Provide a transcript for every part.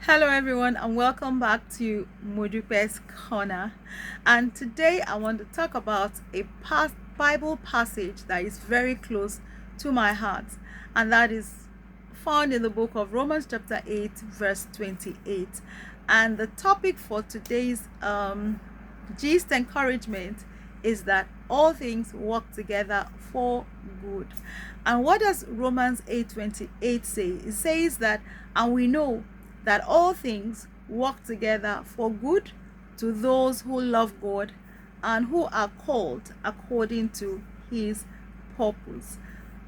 Hello everyone and welcome back to Modupe's Corner. And today I want to talk about a Bible passage that is very close to my heart, and that is found in the book of Romans chapter 8 verse 28. And the topic for today's gist encouragement is that all things work together for good. And what does Romans 8:28 say? It says that, and we know that all things work together for good to those who love God and who are called according to his purpose.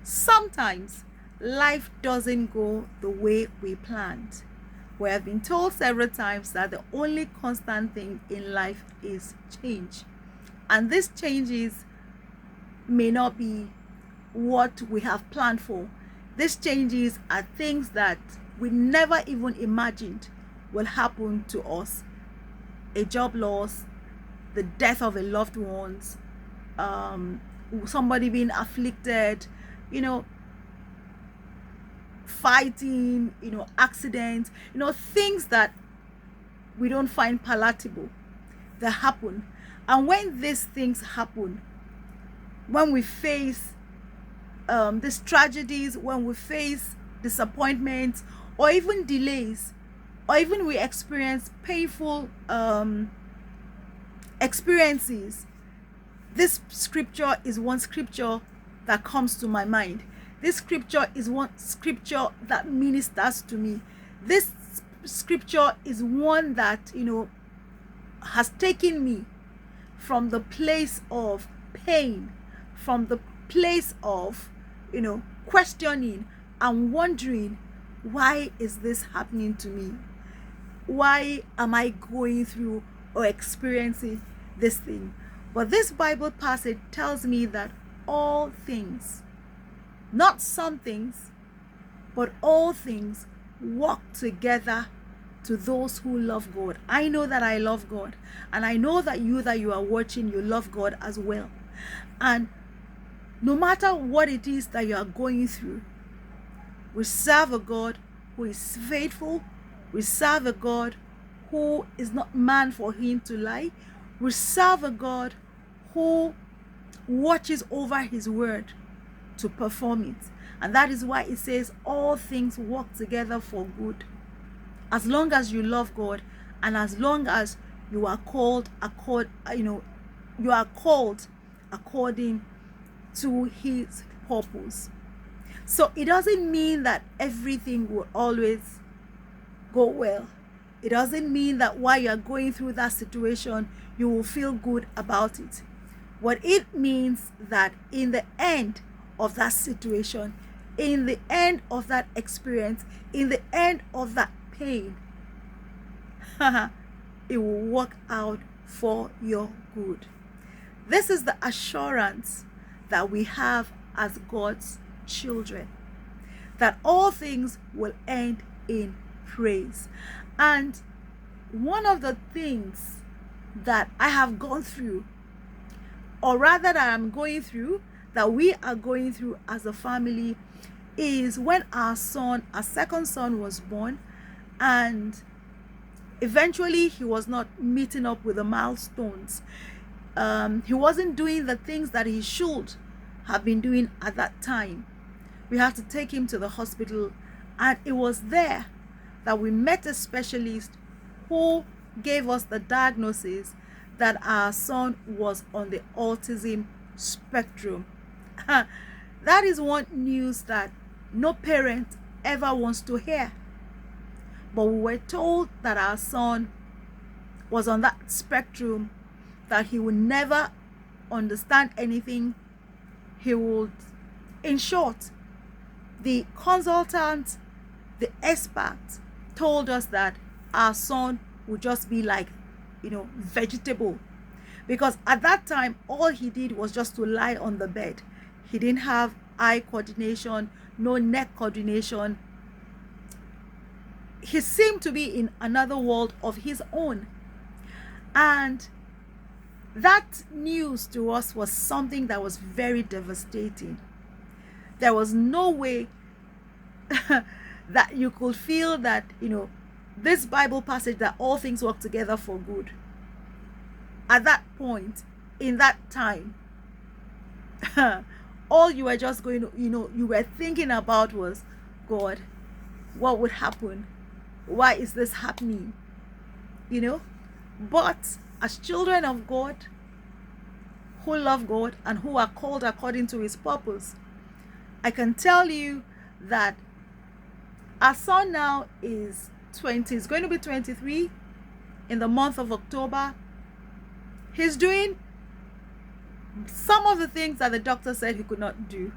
Sometimes life doesn't go the way we planned. We have been told several times that the only constant thing in life is change. And these changes may not be what we have planned for. These changes are things that we never even imagined will happen to us. A job loss, the death of a loved ones, somebody being afflicted, fighting, accidents, things that we don't find palatable that happen. And when these things happen, when we face these tragedies, when we face disappointments or even delays, or even we experience painful experiences, this scripture is one scripture that comes to my mind. This scripture is one scripture that ministers to me. This scripture is one that has taken me from the place of pain, from the place of questioning and wondering, why is this happening to me? Why am I going through or experiencing this thing? But this Bible passage tells me that all things, not some things, but all things work together to those who love God. I know that I love God, and I know that you are watching, you love God as well. And no matter what it is that you are going through, we serve a God who is faithful. We serve a God who is not man for him to lie. We serve a God who watches over his word to perform it. And that is why it says all things work together for good. As long as you love God, and as long as you are called you are called according to his purpose. So it doesn't mean that everything will always go well. It doesn't mean that while you're going through that situation, you will feel good about it. What it means that in the end of that situation, in the end of that experience, in the end of that pain, it will work out for your good. This is the assurance that we have as God's children, that all things will end in praise. And one of the things that I have gone through, or rather that I'm going through, that we are going through as a family, is when our second son was born, and eventually he was not meeting up with the milestones. He wasn't doing the things that he should have been doing at that time. We had to take him to the hospital, and it was there that we met a specialist who gave us the diagnosis that our son was on the autism spectrum. That is one news that no parent ever wants to hear. But we were told that our son was on that spectrum, that he would never understand anything. He would, in short, the consultant, the expert, told us that our son would just be like, vegetable. Because at that time, all he did was just to lie on the bed. He didn't have eye coordination, no neck coordination. He seemed to be in another world of his own. And that news to us was something that was very devastating. There was no way that you could feel that this Bible passage that all things work together for good, at that point, in that time, all you were just going to, you were thinking about was, God, what would happen? Why is this happening? But as children of God, who love God and who are called according to his purpose, I can tell you that our son now is 20. He's going to be 23 in the month of October. He's doing some of the things that the doctor said he could not do.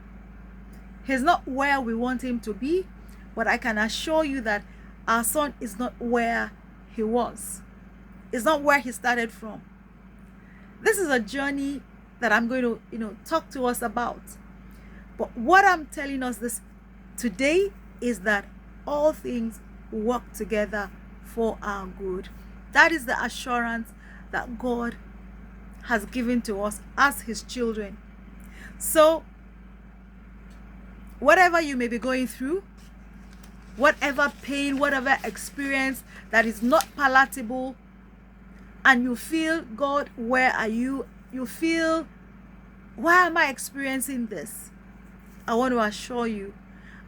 He's not where we want him to be, but I can assure you that our son is not where he was. It's not where he started from. This is a journey that I'm going to, talk to us about. But what I'm telling us this today is that all things work together for our good. That is the assurance that God has given to us as his children. So whatever you may be going through, whatever pain, whatever experience that is not palatable, and you feel, God, where are you? You feel, why am I experiencing this? I want to assure you,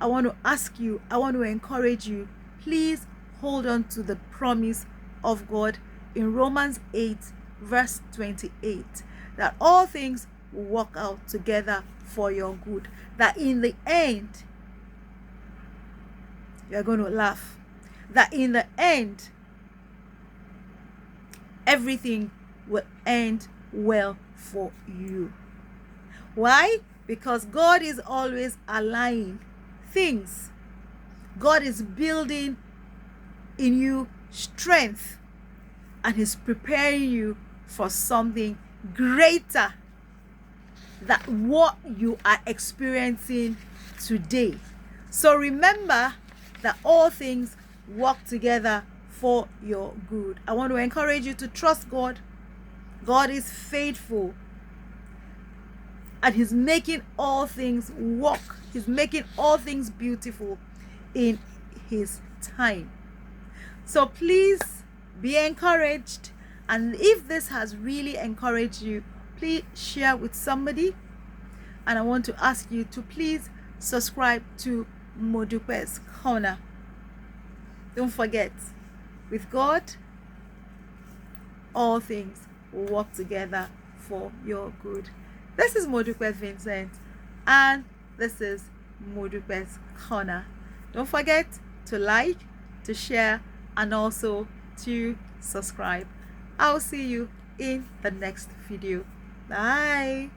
I want to ask you, I want to encourage you, please hold on to the promise of God in Romans 8 verse 28, that all things will work out together for your good, that in the end, you're going to laugh, that in the end, everything will end well for you. Why? Because God is always aligning things. God is building in you strength, and he's preparing you for something greater than what you are experiencing today. So remember that all things work together for your good. I want to encourage you to trust God. God is faithful, and he's making all things work. He's making all things beautiful in his time. So please be encouraged, and if this has really encouraged you, please share with somebody. And I want to ask you to please subscribe to Modupe's Corner. Don't forget, with God, all things will work together for your good. This is Modupe Vincent, and this is Modupe's Corner. Don't forget to like, to share, and also to subscribe. I'll see you in the next video. Bye.